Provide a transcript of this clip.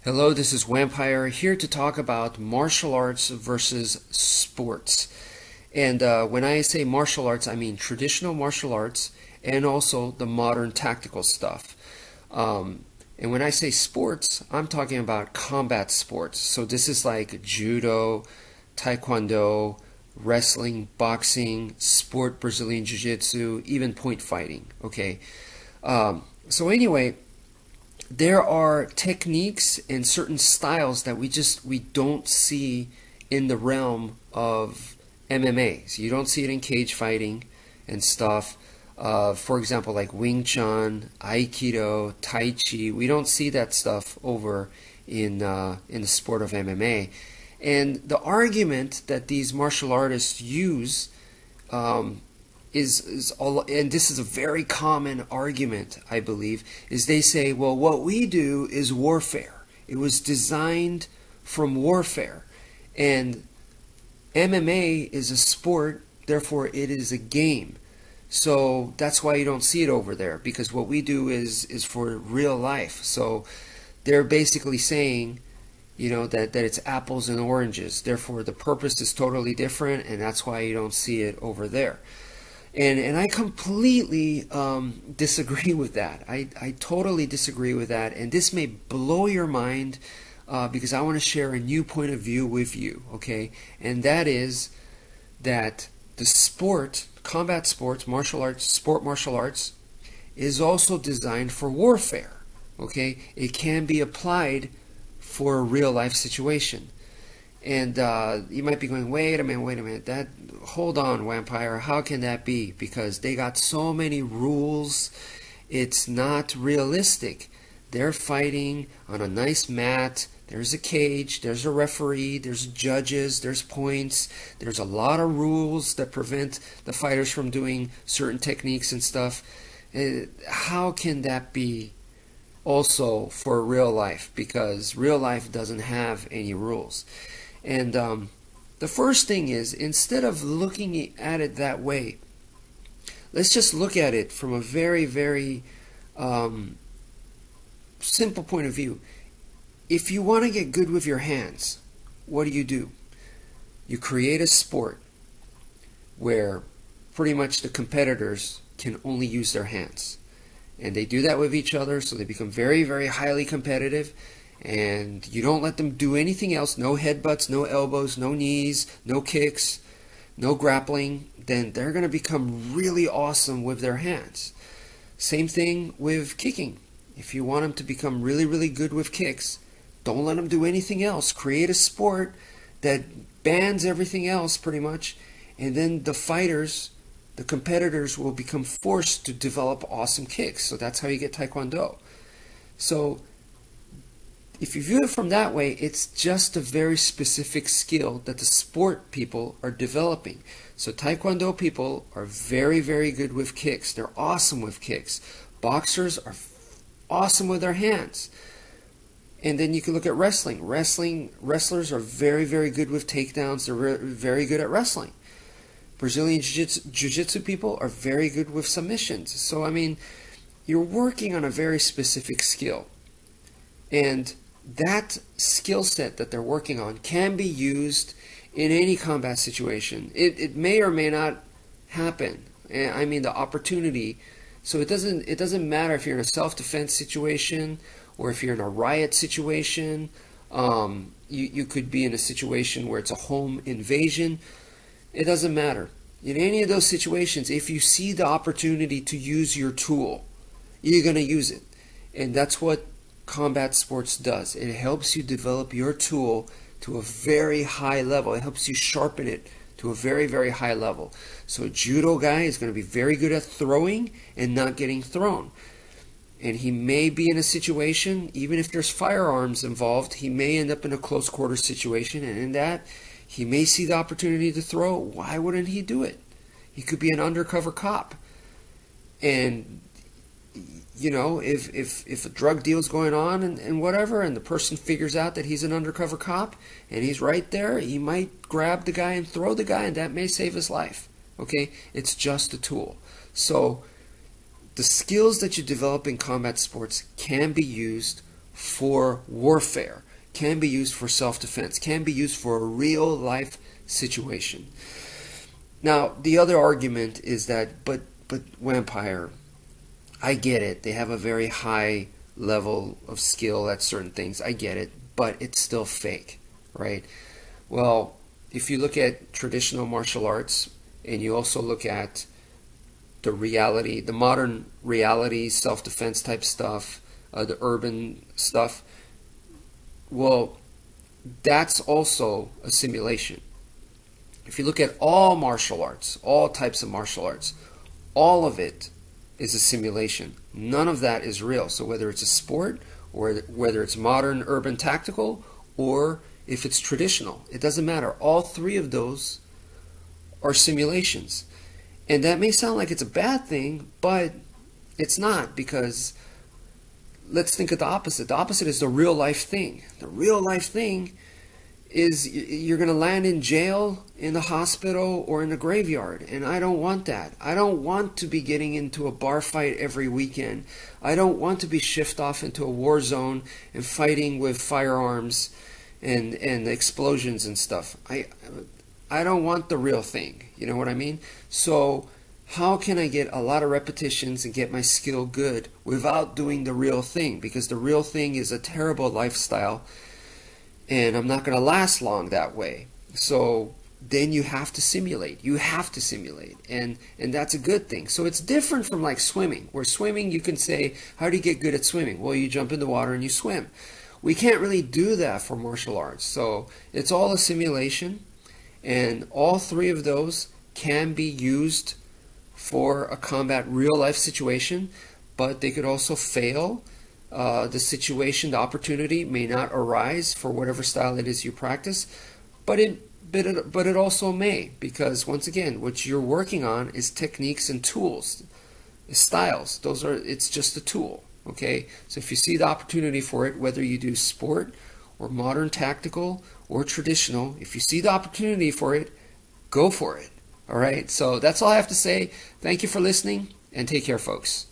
Hello, this is wmpyr here to talk about martial arts versus sports. And when I say martial arts, I mean traditional martial arts and also the modern tactical stuff. And when I say sports, I'm talking about combat sports. So this is like judo, taekwondo, wrestling, boxing, sport, Brazilian jiu-jitsu, even point fighting. Okay. So anyway, there are techniques and certain styles that we don't see in the realm of MMA. So you don't see it in cage fighting and stuff. For example, like Wing Chun, Aikido, Tai Chi. We don't see that stuff over in the sport of MMA. And the argument that these martial artists use is all, and this is a very common argument, I believe, is they say, well, what we do is warfare. It was designed from warfare. And MMA is a sport, therefore it is a game. So that's why you don't see it over there, because what we do is for real life. So they're basically saying, that it's apples and oranges. Therefore the purpose is totally different, and that's why you don't see it over there. And I completely disagree with that. I totally disagree with that. And this may blow your mind because I want to share a new point of view with you, okay? And that is that the sport, combat sports, martial arts, martial arts, is also designed for warfare, okay? It can be applied for a real life situation. And you might be going, wait a minute, hold on, wmpyr, how can that be? Because they got so many rules, it's not realistic. They're fighting on a nice mat, there's a cage, there's a referee, there's judges, there's points, there's a lot of rules that prevent the fighters from doing certain techniques and stuff. How can that be also for real life? Because real life doesn't have any rules. And the first thing is, instead of looking at it that way, let's just look at it from a very, very simple point of view. If you want to get good with your hands, what do? You create a sport where pretty much the competitors can only use their hands. And they do that with each other, so they become very, very highly competitive. And you don't let them do anything else, no headbutts, no elbows, no knees, no kicks, no grappling, then they're going to become really awesome with their hands. Same thing with kicking. If you want them to become really, really good with kicks, don't let them do anything else. Create a sport that bans everything else pretty much, and then the fighters, the competitors, will become forced to develop awesome kicks. So that's how you get Taekwondo. So if you view it from that way, it's just a very specific skill that the sport people are developing. So Taekwondo people are very, very good with kicks. They're awesome with kicks. Boxers are awesome with their hands. And then you can look at wrestling. Wrestlers are very, very good with takedowns. They're very good at wrestling. Brazilian jiu-jitsu people are very good with submissions. So, I mean, you're working on a very specific skill. And that skill set that they're working on can be used in any combat situation. It may or may not happen. I mean, the opportunity. So it doesn't matter if you're in a self-defense situation or if you're in a riot situation. You could be in a situation where it's a home invasion. It doesn't matter. In any of those situations, if you see the opportunity to use your tool, you're going to use it. And that's what combat sports does. It helps you develop your tool to a very high level. It helps you sharpen it to a very, very high level. So a judo guy is going to be very good at throwing and not getting thrown. And he may be in a situation, even if there's firearms involved, he may end up in a close quarter situation, and in that, he may see the opportunity to throw. Why wouldn't he do it? He could be an undercover cop. And if a drug deal's going on and whatever, and the person figures out that he's an undercover cop and he's right there, he might grab the guy and throw the guy, and that may save his life. Okay? It's just a tool. So the skills that you develop in combat sports can be used for warfare, can be used for self-defense, can be used for a real life situation. Now, the other argument is that, but wmpyr, I get it. They have a very high level of skill at certain things. I get it, but it's still fake, right? Well, if you look at traditional martial arts and you also look at the reality, the modern reality, self-defense type stuff, the urban stuff, well, that's also a simulation. If you look at all martial arts, all types of martial arts, all of it is a simulation. None of that is real. So whether it's a sport or whether it's modern, urban, tactical, or if it's traditional, it doesn't matter. All three of those are simulations. And that may sound like it's a bad thing, but it's not, because let's think of the opposite. The opposite is the real life thing. The real life thing is you're going to land in jail, in the hospital, or in the graveyard. And I don't want that. I don't want to be getting into a bar fight every weekend. I don't want to be shipped off into a war zone and fighting with firearms and explosions and stuff. I don't want the real thing. You know what I mean? So how can I get a lot of repetitions and get my skill good without doing the real thing? Because the real thing is a terrible lifestyle, and I'm not going to last long that way. So then you have to simulate. You have to simulate, and that's a good thing. So it's different from like swimming, where swimming you can say, how do you get good at swimming? Well, you jump in the water and you swim. We can't really do that for martial arts. So it's all a simulation, and all three of those can be used for a combat real life situation, but they could also fail. The situation, the opportunity may not arise for whatever style it is you practice, but it also may, because once again, what you're working on is techniques and tools, styles. It's just a tool. Okay, so if you see the opportunity for it, whether you do sport or modern tactical or traditional, if you see the opportunity for it, go for it. All right, so that's all I have to say. Thank you for listening, and take care, folks.